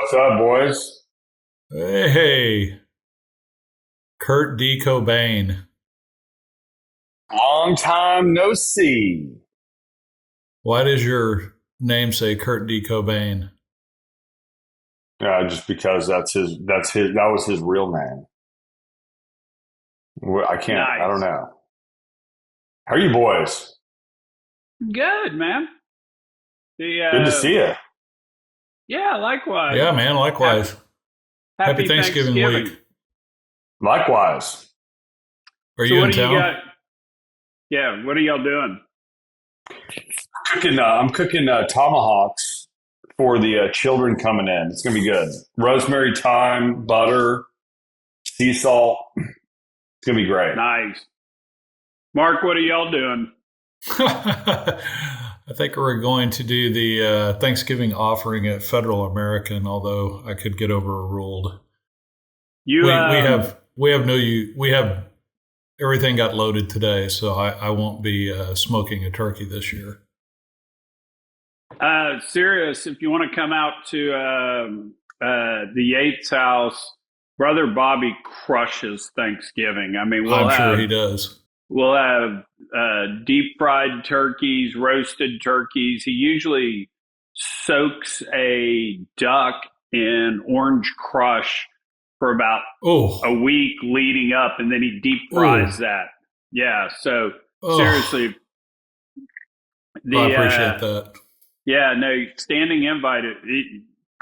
What's up, boys? Hey, Kurt D. Cobain. Long time no see. Why does your name say Kurt D. Cobain? Just because that was his real name. I can't. I don't Nice. know. How are you, boys? Good, man. Good to see you. Yeah, likewise. Yeah, man, likewise. Happy Thanksgiving week. Likewise. Are So you what in do you town? got? Yeah, what are y'all doing? I'm cooking tomahawks for the children coming in. It's gonna be good. Rosemary, thyme, butter, sea salt. It's gonna be great. Nice. Mark, what are y'all doing? I think we're going to do the Thanksgiving offering at Federal American, although I could get overruled. You We have everything got loaded today, so I won't be smoking a turkey this year. serious, if you want to come out to the Yates house, Brother Bobby crushes Thanksgiving. I mean, I'm sure he does. We'll have deep fried turkeys, roasted turkeys. He usually soaks a duck in orange crush for about a week leading up, and then he deep fries that. Yeah, so seriously. I appreciate that. Yeah, no, standing invite.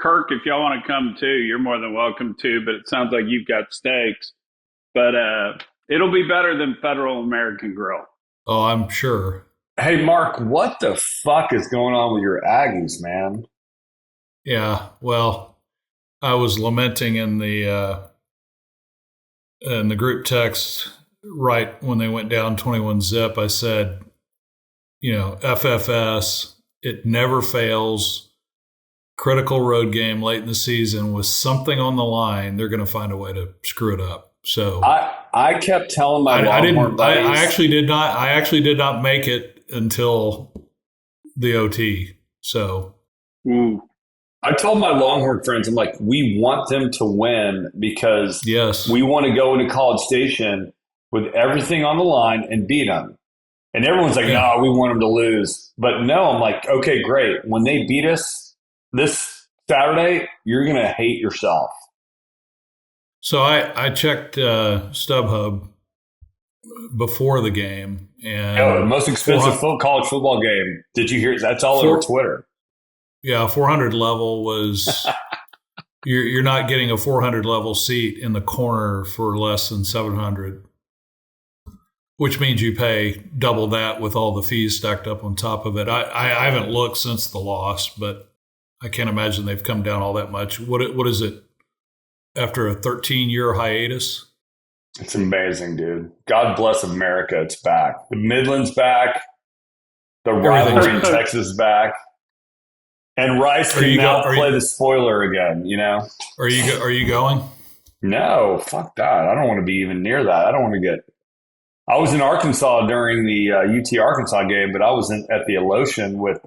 Kirk, if y'all want to come too, you're more than welcome to, but it sounds like you've got steaks. But it'll be better than Federal American Grill. Oh, I'm sure. Hey, Mark, what the fuck is going on with your Aggies, man? Yeah, well, I was lamenting in the group text right when they went down 21 zip. I said, FFS, it never fails. Critical road game late in the season with something on the line, they're going to find a way to screw it up. So I kept telling my Longhorn buddies. I actually did not make it until the OT. So I told my Longhorn friends, I'm like, we want them to win because we want to go into College Station with everything on the line and beat them. And everyone's like, no, we want them to lose. But no, I'm like, okay, great. When they beat us this Saturday, you're going to hate yourself. So I checked StubHub before the game, and the most expensive college football game. Did you hear? That's all over Twitter. Yeah, 400 level was. you're not getting a 400 level seat in the corner for less than 700, which means you pay double that with all the fees stacked up on top of it. I haven't looked since the loss, but I can't imagine they've come down all that much. What is it? After a 13-year hiatus? It's amazing, dude. God bless America. It's back. The Midland's back. The rivalry in Texas is back. And Rice can now play the spoiler again, Are you going? No, fuck that. I don't want to be even near that. I don't want to get... I was in Arkansas during the UT Arkansas game, but I was at the Alotian with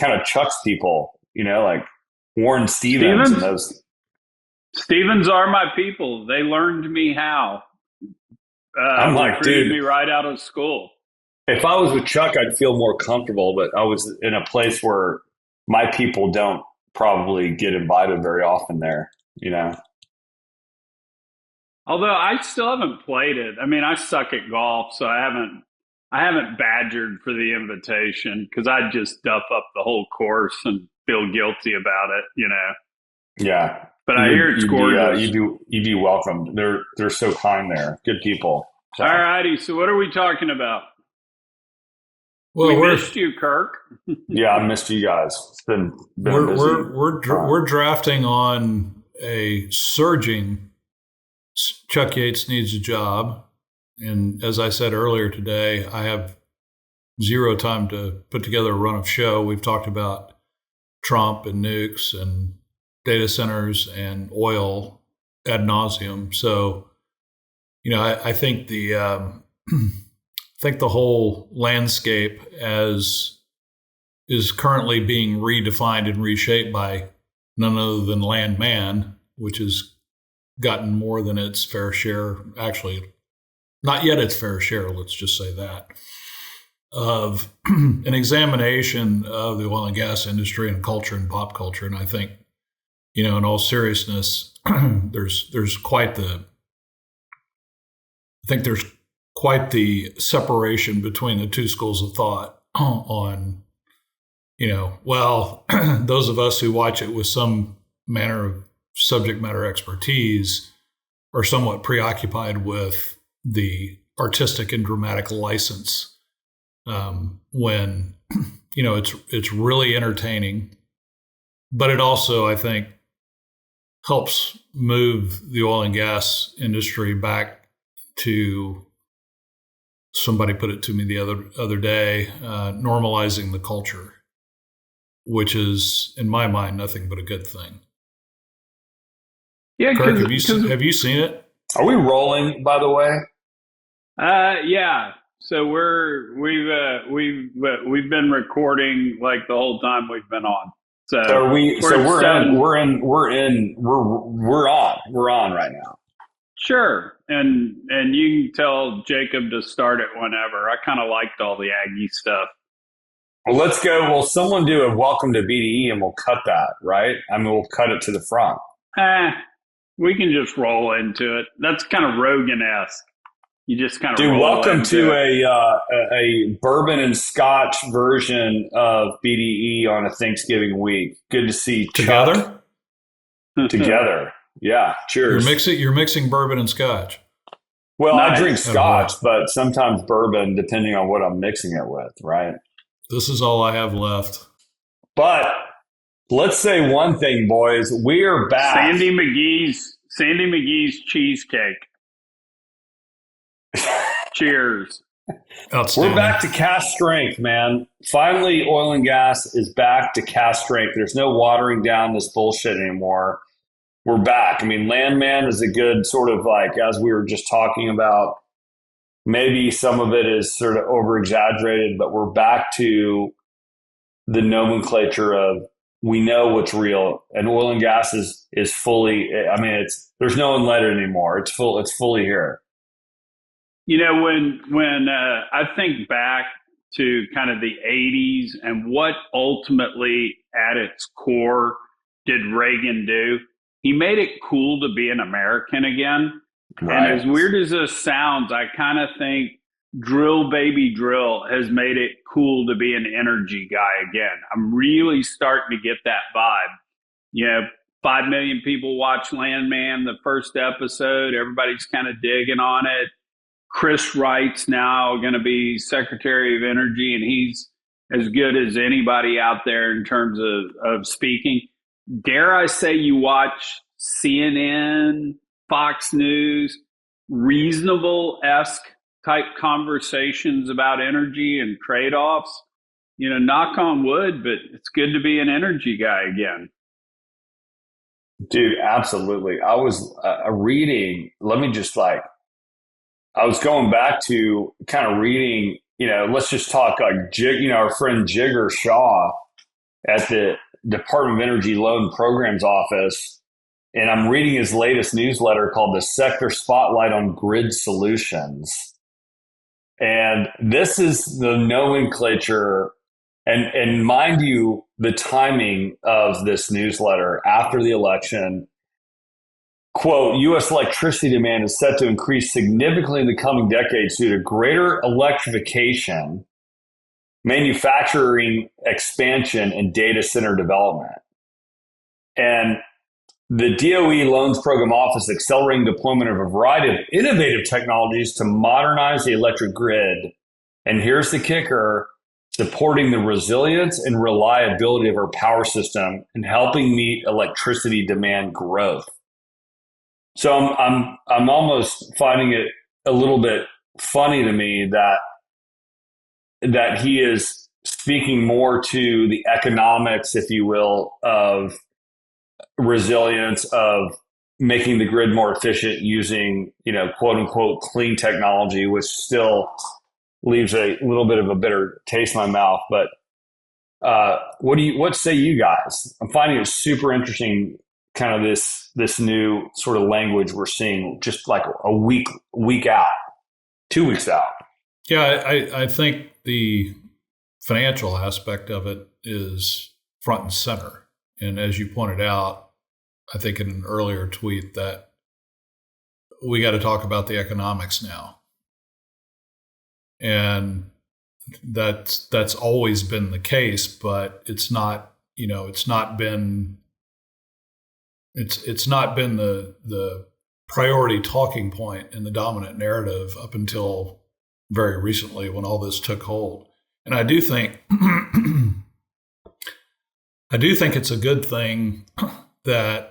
kind of Chuck's people, like Warren Stevens and those. Stevens are my people. They learned me how. I'm like, dude, me right out of school. If I was with Chuck, I'd feel more comfortable, but I was in a place where my people don't probably get invited very often there, Although I still haven't played it. I mean, I suck at golf, so I haven't badgered for the invitation because I'd just duff up the whole course and feel guilty about it, Yeah. But I hear it's gorgeous. You'd be welcome. They're so kind there. Good people. So. All righty. So what are we talking about? Well, we missed you, Kirk. Yeah, I missed you guys. It's been busy. We're drafting on a surging Chuck Yates needs a job. And as I said earlier today, I have zero time to put together a run of show. We've talked about Trump and nukes and data centers and oil ad nauseum. So, I think the whole landscape as is currently being redefined and reshaped by none other than Landman, which has gotten more than its fair share, actually, not yet its fair share, let's just say that, of an examination of the oil and gas industry and culture and pop culture. And I think, in all seriousness, there's quite the separation between the two schools of thought on, those of us who watch it with some manner of subject matter expertise are somewhat preoccupied with the artistic and dramatic license, when, it's really entertaining, but it also, I think, helps move the oil and gas industry back to, somebody put it to me the other day, normalizing the culture, which is, in my mind, nothing but a good thing. Yeah, Kirk, have you seen it? Are we rolling, by the way? Yeah. So we've been recording like the whole time we've been on. So we're on right now. Sure. And you can tell Jacob to start it whenever. I kind of liked all the Aggie stuff. Well, let's go. Will someone do a welcome to BDE and we'll cut that, right? I mean, we'll cut it to the front. We can just roll into it. That's kind of Rogan-esque. You just kind of roll welcome into to a bourbon and scotch version of BDE on a Thanksgiving week. Good to see together. Together, yeah. Cheers. You're mixing bourbon and scotch. Well, nice. I drink scotch, but sometimes bourbon, depending on what I'm mixing it with. Right. This is all I have left. But let's say one thing, boys. We are back. Sandy McGee's cheesecake. Cheers. We're back to cast strength, man. Finally, oil and gas is back to cast strength. There's no watering down this bullshit anymore. We're back. I mean, Landman is a good sort of like, as we were just talking about, maybe some of it is sort of over-exaggerated, but we're back to the nomenclature of we know what's real, and oil and gas is fully, I mean, there's no unleaded anymore. It's fully here. When I think back to kind of the 80s and what ultimately at its core did Reagan do, he made it cool to be an American again. Right. And as weird as this sounds, I kind of think Drill Baby Drill has made it cool to be an energy guy again. I'm really starting to get that vibe. 5 million people watch Landman, the first episode. Everybody's kind of digging on it. Chris Wright's now going to be Secretary of Energy, and he's as good as anybody out there in terms of speaking. Dare I say you watch CNN, Fox News, reasonable-esque type conversations about energy and trade-offs? Knock on wood, but it's good to be an energy guy again. Dude, absolutely. I was reading, I was going back to kind of reading, let's just talk like our friend Jigger Shaw at the Department of Energy Loan Programs Office. And I'm reading his latest newsletter called The Sector Spotlight on Grid Solutions. And this is the nomenclature. And mind you, the timing of this newsletter after the election. Quote, U.S. electricity demand is set to increase significantly in the coming decades due to greater electrification, manufacturing expansion, and data center development. And the DOE Loans Program Office accelerating deployment of a variety of innovative technologies to modernize the electric grid. And here's the kicker, supporting the resilience and reliability of our power system and helping meet electricity demand growth. So I'm almost finding it a little bit funny to me that he is speaking more to the economics, if you will, of resilience, of making the grid more efficient using, quote unquote, clean technology, which still leaves a little bit of a bitter taste in my mouth. But What say you guys? I'm finding it super interesting, kind of this new sort of language we're seeing just like a week out, 2 weeks out. Yeah, I think the financial aspect of it is front and center. And as you pointed out, I think in an earlier tweet, that we got to talk about the economics now. And that's always been the case, but it's not been the priority talking point in the dominant narrative up until very recently when all this took hold. And I do think it's a good thing that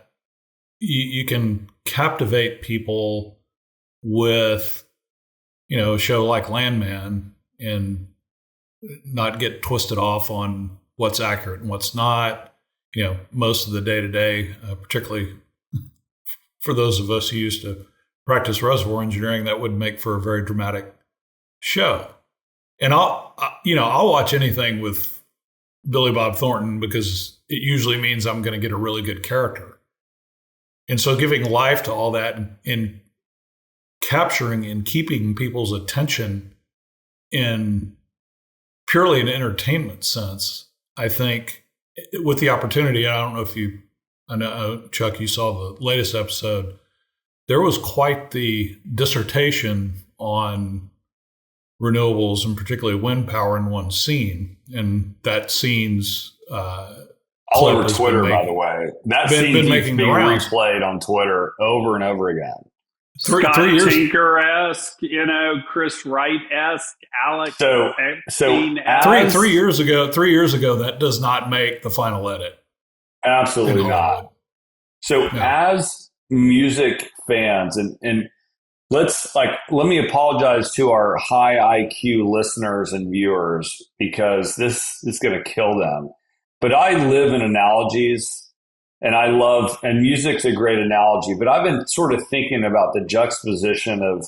you can captivate people with, a show like Landman and not get twisted off on what's accurate and what's not. Most of the day-to-day, particularly for those of us who used to practice reservoir engineering, that would make for a very dramatic show. And I'll watch anything with Billy Bob Thornton because it usually means I'm going to get a really good character. And so giving life to all that and capturing and keeping people's attention in purely an entertainment sense, I think with the opportunity, I don't know I know, Chuck, you saw the latest episode, there was quite the dissertation on renewables and particularly wind power in one scene. And that scene's all over Twitter, by the way. That scene keeps being replayed on Twitter over and over again. Scott Tinker-esque, Chris Wright-esque, Alex Epstein-esque. 3 years ago, that does not make the final edit. Absolutely not. So as music fans, and let me apologize to our high IQ listeners and viewers because this is going to kill them. But I live in analogies. And music's a great analogy, but I've been sort of thinking about the juxtaposition of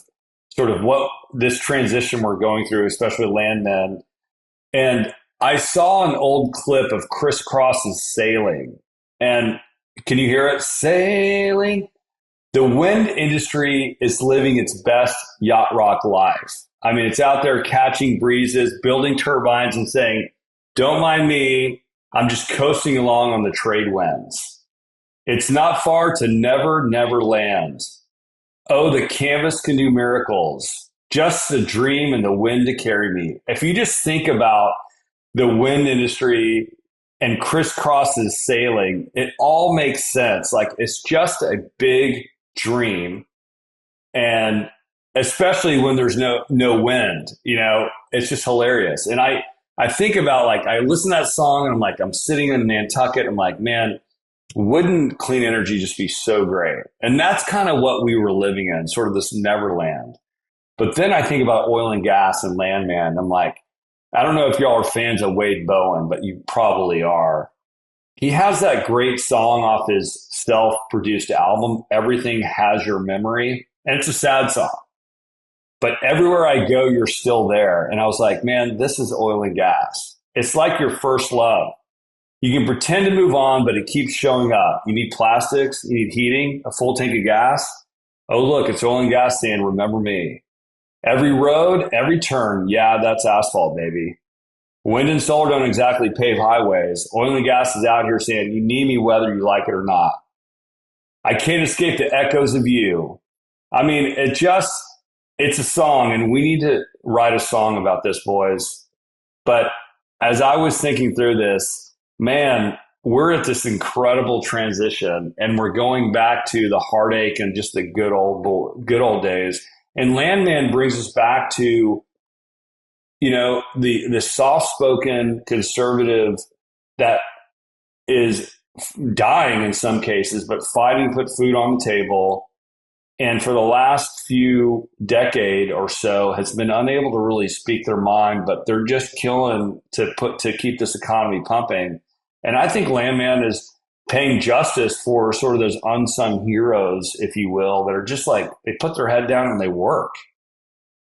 sort of what this transition we're going through, especially Landmen. And I saw an old clip of Criss Cross's Sailing. And can you hear it? Sailing. The wind industry is living its best yacht rock life. I mean, it's out there catching breezes, building turbines and saying, don't mind me, I'm just coasting along on the trade winds. It's not far to never, never land. Oh, the canvas can do miracles. Just a dream and the wind to carry me. If you just think about the wind industry and Criss Cross's Sailing, it all makes sense. Like it's just a big dream. And especially when there's no wind, it's just hilarious. And I think about I listen to that song and I'm sitting in Nantucket. I'm like, man, wouldn't clean energy just be so great? And that's kind of what we were living in, sort of this neverland. But then I think about oil and gas and Landman. I'm like, I don't know if y'all are fans of Wade Bowen, but you probably are. He has that great song off his self-produced album, Everything Has Your Memory. And it's a sad song. But everywhere I go, you're still there. And I was like, man, this is oil and gas. It's like your first love. You can pretend to move on, but it keeps showing up. You need plastics, you need heating, a full tank of gas. Oh, look, it's oil and gas saying, remember me. Every road, every turn, yeah, that's asphalt, baby. Wind and solar don't exactly pave highways. Oil and gas is out here saying, you need me whether you like it or not. I can't escape the echoes of you. I mean, it's a song, and we need to write a song about this, boys. But as I was thinking through this, man, we're at this incredible transition, and we're going back to the heartache and just the good old days. And Landman brings us back to, the soft-spoken conservative that is dying in some cases, but fighting to put food on the table. And for the last few decade or so has been unable to really speak their mind, but they're just killing to keep this economy pumping. And I think Landman is paying justice for sort of those unsung heroes, if you will, that are just they put their head down and they work.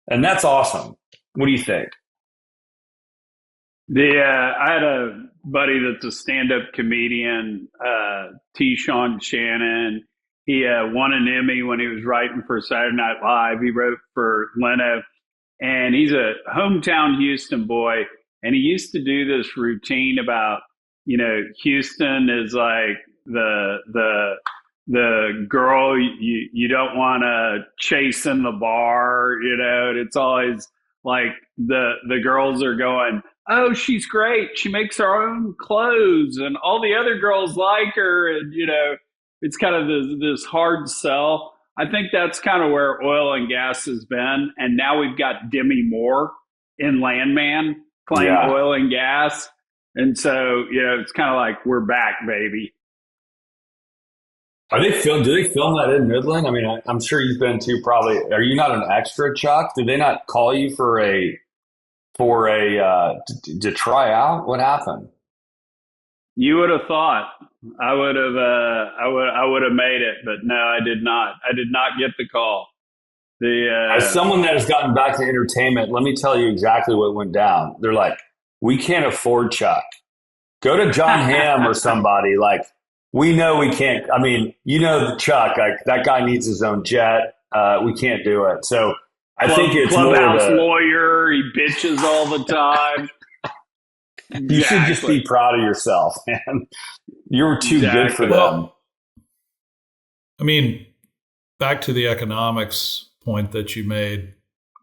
And that's awesome. What do you think? I had a buddy that's a stand-up comedian, T. Sean Shannon. He won an Emmy when he was writing for Saturday Night Live. He wrote for Leno, and he's a hometown Houston boy. And he used to do this routine about, Houston is like the girl you don't want to chase in the bar, and it's always like the girls are going, oh, she's great, she makes her own clothes and all the other girls like her, and it's kind of this hard sell. I think that's kind of where oil and gas has been, and now we've got Demi Moore in Landman playing oil and gas, and so it's kind of like we're back, baby. Do they film that in Midland? I mean, I'm sure you've been to probably. Are you not an extra, Chuck? Did they not call you to try out? What happened? You would have thought I would have made it, but no, I did not. I did not get the call. As someone that has gotten back to entertainment, let me tell you exactly what went down. They're like, we can't afford Chuck. Go to John Hamm or somebody. Like, we know we can't. I mean, the Chuck, like, that guy needs his own jet. We can't do it. So I think it's clubhouse lawyer. He bitches all the time. You should just be proud of yourself, man. You're too good for them. I mean, back to the economics point that you made,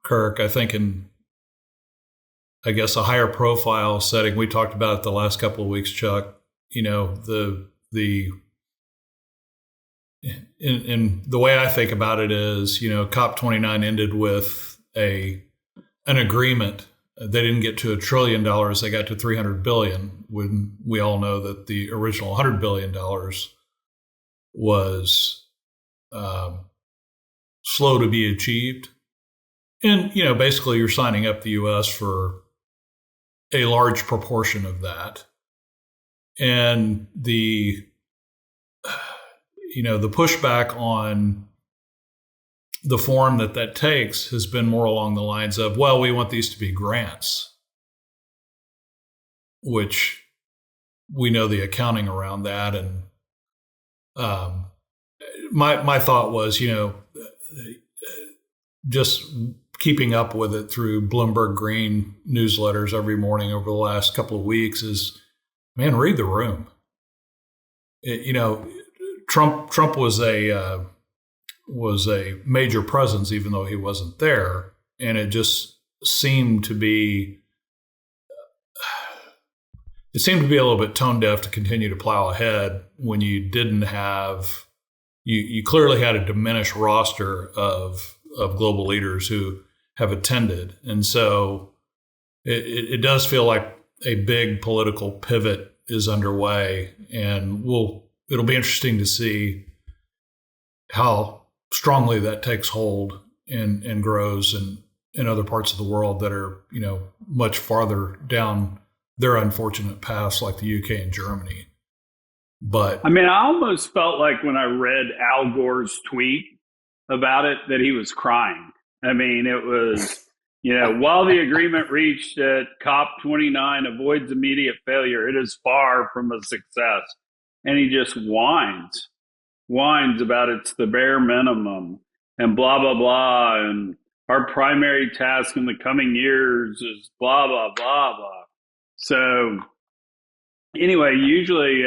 Kirk, I think in, I guess, a higher profile setting, we talked about it the last couple of weeks, Chuck, the way I think about it is, COP29 ended with an agreement. They didn't get to $1 trillion. They got to $300 billion, when we all know that the original $100 billion was slow to be achieved. And, basically you're signing up the U.S. for a large proportion of that. And the pushback on the form that takes has been more along the lines of, well, we want these to be grants, which we know the accounting around that. And my thought was, just keeping up with it through Bloomberg Green newsletters every morning over the last couple of weeks is, man, read the room. Trump was a major presence, even though he wasn't there, and it just seemed to be a little bit tone deaf to continue to plow ahead when you didn't have you clearly had a diminished roster of global leaders who have attended, and so it does feel like a big political pivot is underway, and it'll be interesting to see how strongly that takes hold and grows in other parts of the world that are, much farther down their unfortunate paths, like the UK and Germany. But I mean, I almost felt like when I read Al Gore's tweet about it that he was crying. I mean, it was, while the agreement reached at COP29 avoids immediate failure, it is far from a success. And he just whines about it's the bare minimum and blah, blah, blah. And our primary task in the coming years is blah, blah, blah, blah. So anyway, usually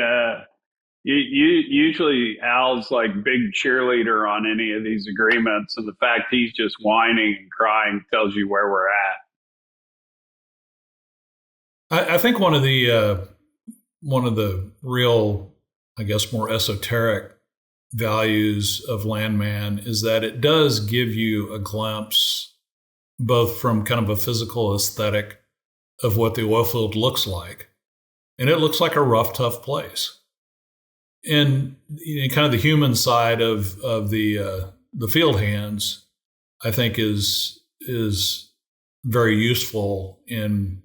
Al's like big cheerleader on any of these agreements. And the fact he's just whining and crying tells you where we're at. I think one of the real, I guess, more esoteric values of Landman is that it does give you a glimpse, both from kind of a physical aesthetic of what the oil field looks like. And it looks like a rough, tough place. And kind of the human side of the field hands, I think, is very useful in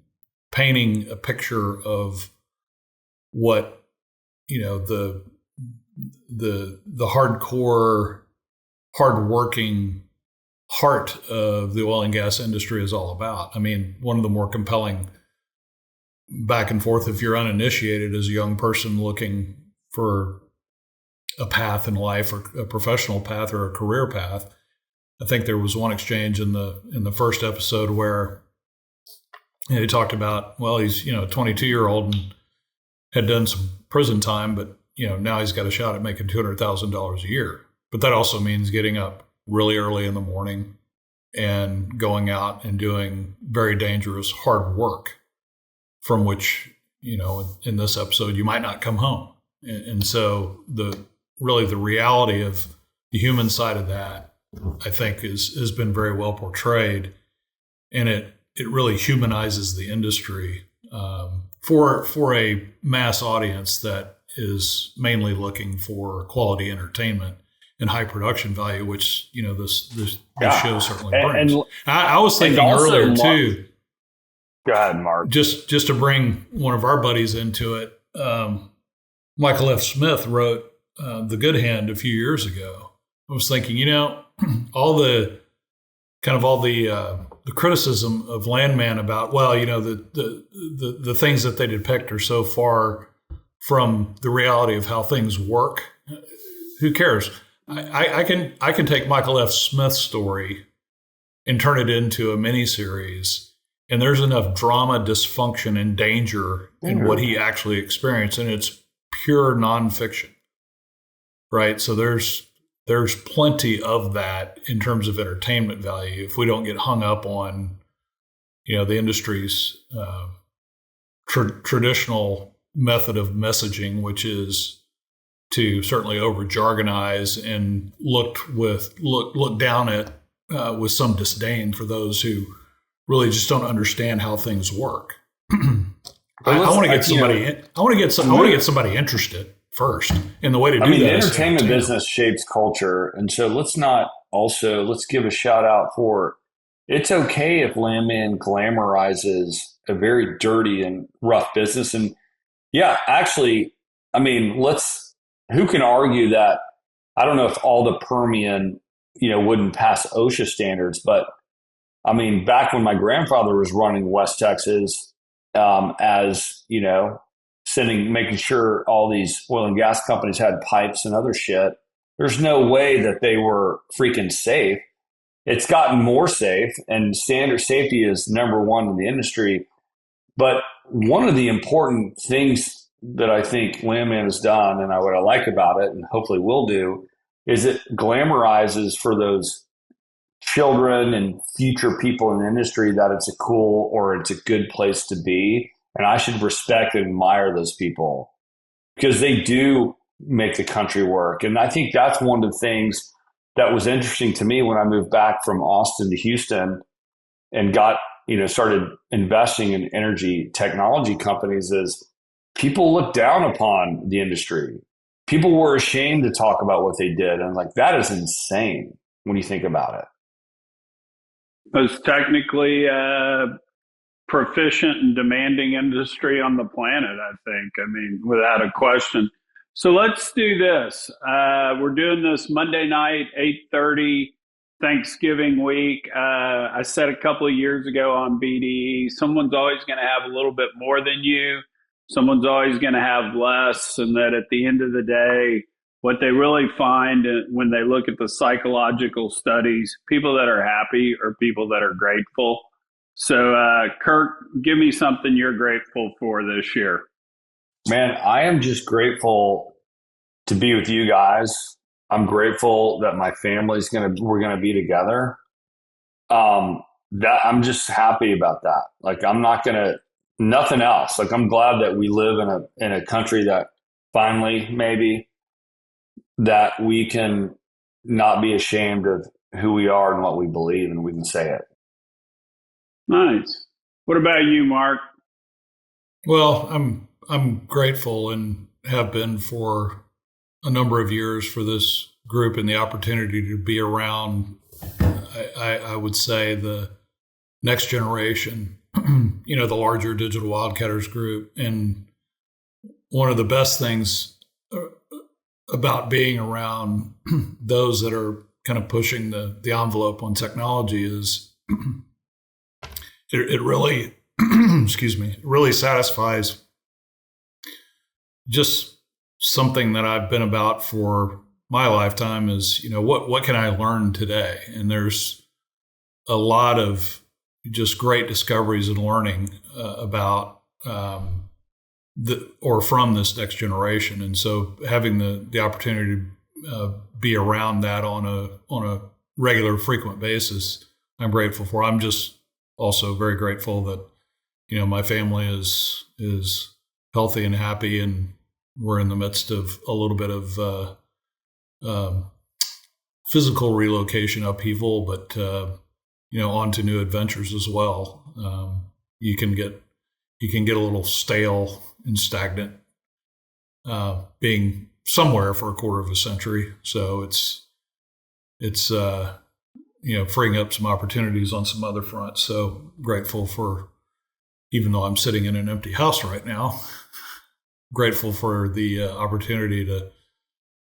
painting a picture of what the hardcore, hardworking heart of the oil and gas industry is all about. I mean, one of the more compelling back and forth if you're uninitiated as a young person looking for a path in life or a professional path or a career path. I think there was one exchange in the first episode where he talked about, well, he's, a 22-year-old and had done some prison time, but, now he's got a shot at making $200,000 a year. But that also means getting up really early in the morning and going out and doing very dangerous, hard work from which, in this episode, you might not come home. And so the reality of the human side of that, I think, has been very well portrayed. And it really humanizes the industry for a mass audience that is mainly looking for quality entertainment and high production value, which, this show certainly brings. And I was thinking earlier, too. Go ahead, Mark. Just to bring one of our buddies into it, Michael F. Smith wrote The Good Hand a few years ago. I was thinking, all the criticism of Landman about, the things that they depict are so far from the reality of how things work. Who cares? I can take Michael F. Smith's story and turn it into a miniseries, and there's enough drama, dysfunction, and danger in what he actually experienced, and it's pure nonfiction, right? So there's plenty of that in terms of entertainment value if we don't get hung up on, the industry's traditional method of messaging, which is to certainly over jargonize and look down at with some disdain for those who really just don't understand how things work. I want to get somebody. I want to get somebody interested first, and the way to do that. The entertainment business shapes culture, and so let's give a shout out for. It's okay if Landman glamorizes a very dirty and rough business, and actually, who can argue that? I don't know if all the Permian, wouldn't pass OSHA standards, but back when my grandfather was running West Texas, making sure all these oil and gas companies had pipes and other shit, there's no way that they were freaking safe. It's gotten more safe, and standard safety is number one in the industry. But one of the important things that I think Landman has done, and what I like about it, and hopefully will do, is it glamorizes for those children and future people in the industry that it's a cool or it's a good place to be. And I should respect and admire those people because they do make the country work. And I think that's one of the things that was interesting to me when I moved back from Austin to Houston and started investing in energy technology companies is people look down upon the industry. People were ashamed to talk about what they did. And that is insane when you think about it. Most technically proficient and demanding industry on the planet, I think. Without a question. So let's do this. We're doing this Monday night, 8:30, Thanksgiving week. I said a couple of years ago on BDE, someone's always going to have a little bit more than you. Someone's always going to have less, and that at the end of the day, what they really find when they look at the psychological studies, people that are happy are people that are grateful. So, Kirk, give me something you're grateful for this year. Man, I am just grateful to be with you guys. I'm grateful that my family's we're gonna be together. That I'm just happy about that. I'm not nothing else. I'm glad that we live in a country that finally maybe that we can not be ashamed of who we are and what we believe, and we can say it. Nice. What about you, Mark? Well, I'm grateful and have been for a number of years for this group and the opportunity to be around, I would say, the next generation, the larger Digital Wildcatters group. And one of the best things about being around those that are kind of pushing the envelope on technology is it really excuse me, really satisfies just something that I've been about for my lifetime is, what can I learn today? And there's a lot of just great discoveries and learning about from this next generation. And so having the opportunity to be around that on a regular, frequent basis, I'm grateful for. I'm just also very grateful that, my family is healthy and happy, and we're in the midst of a little bit of physical relocation upheaval, but on to new adventures as well. You can get a little stale and stagnant being somewhere for a quarter of a century. So it's freeing up some opportunities on some other fronts. So grateful for, even though I'm sitting in an empty house right now, grateful for the opportunity to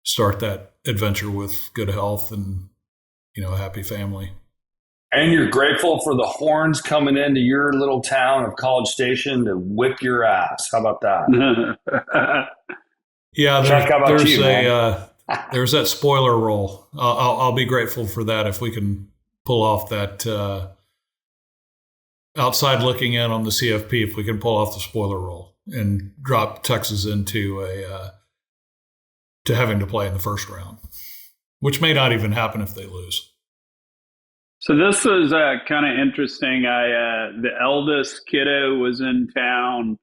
start that adventure with good health and, a happy family. And you're grateful for the horns coming into your little town of College Station to whip your ass. How about that? Yeah, Chuck, how about you, there's that spoiler roll. I'll be grateful for that if we can pull off that outside looking in on the CFP. If we can pull off the spoiler roll and drop Texas into to having to play in the first round, which may not even happen if they lose. So this was kind of interesting. The eldest kiddo was in town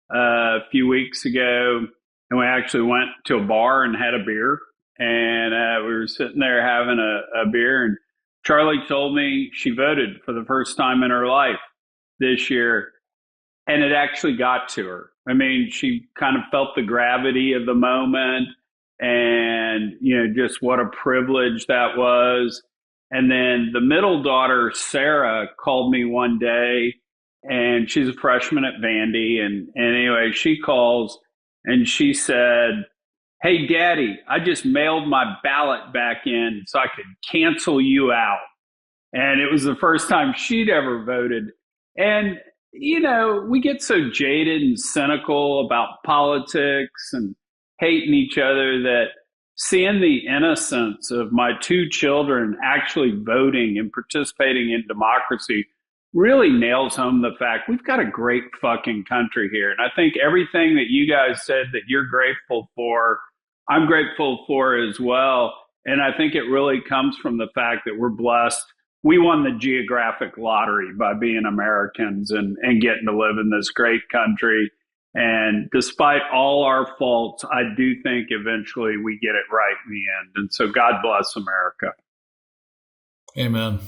a few weeks ago, and we actually went to a bar and had a beer. And we were sitting there having a beer, and Charlie told me she voted for the first time in her life this year, and it actually got to her. I mean, she kind of felt the gravity of the moment, and just what a privilege that was. And then the middle daughter, Sarah, called me one day, and she's a freshman at Vandy. And anyway, she calls and she said, "Hey, Daddy, I just mailed my ballot back in so I could cancel you out." And it was the first time she'd ever voted. And, we get so jaded and cynical about politics and hating each other that seeing the innocence of my two children actually voting and participating in democracy really nails home the fact we've got a great fucking country here. And I think everything that you guys said that you're grateful for, I'm grateful for as well. And I think it really comes from the fact that we're blessed. We won the geographic lottery by being Americans and getting to live in this great country. And despite all our faults, I do think eventually we get it right in the end. And so God bless America. Amen.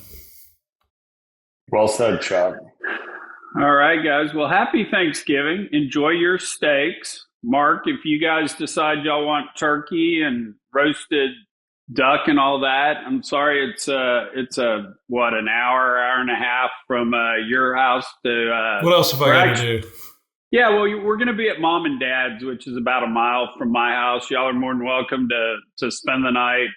Well said, Chuck. All right, guys. Well, happy Thanksgiving. Enjoy your steaks. Mark, if you guys decide y'all want turkey and roasted duck and all that, I'm sorry, it's an hour and a half from your house to what else have I got to do? Yeah, well, we're going to be at Mom and Dad's, which is about a mile from my house. Y'all are more than welcome to spend the night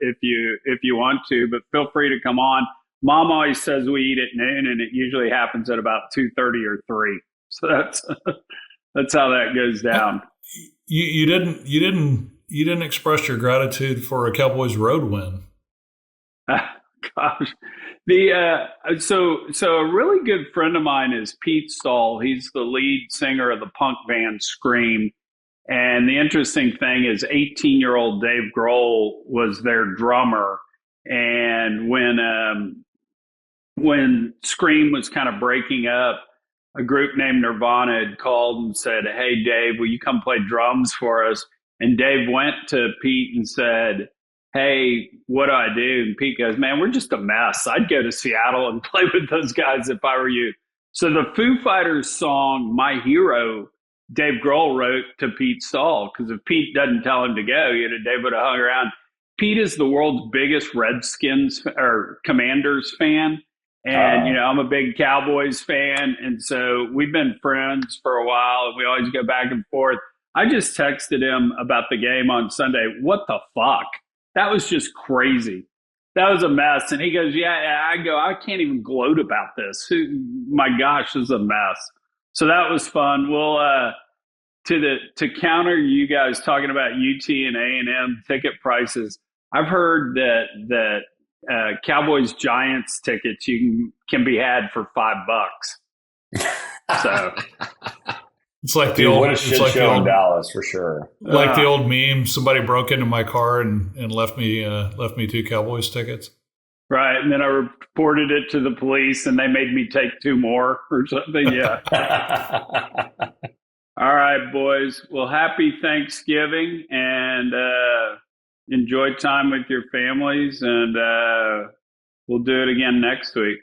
if you want to, but feel free to come on. Mom always says we eat at noon, and it usually happens at about 2:30 or 3. So that's how that goes down. You didn't express your gratitude for a Cowboys road win. Gosh. So a really good friend of mine is Pete Stahl. He's the lead singer of the punk band Scream. And the interesting thing is 18-year-old Dave Grohl was their drummer. And when Scream was kind of breaking up, a group named Nirvana had called and said, "Hey, Dave, will you come play drums for us?" And Dave went to Pete and said, "Hey, what do I do?" And Pete goes, "Man, we're just a mess. I'd go to Seattle and play with those guys if I were you." So the Foo Fighters song, "My Hero," Dave Grohl wrote to Pete Stahl, because if Pete doesn't tell him to go, Dave would have hung around. Pete is the world's biggest Redskins or Commanders fan. And, I'm a big Cowboys fan. And so we've been friends for a while, and we always go back and forth. I just texted him about the game on Sunday. What the fuck? That was just crazy. that was a mess. And he goes, yeah. I go, I can't even gloat about this. My gosh, this is a mess. So that was fun. We'll, to counter you guys talking about UT and A&M ticket prices, I've heard that Cowboys Giants tickets can be had for $5. So it's like the old, what a shit like show in Dallas for sure. Like the old meme, somebody broke into my car and left me 2 Cowboys tickets. Right, and then I reported it to the police, and they made me take 2 more or something. Yeah. All right, boys. Well, happy Thanksgiving, and enjoy time with your families, and we'll do it again next week.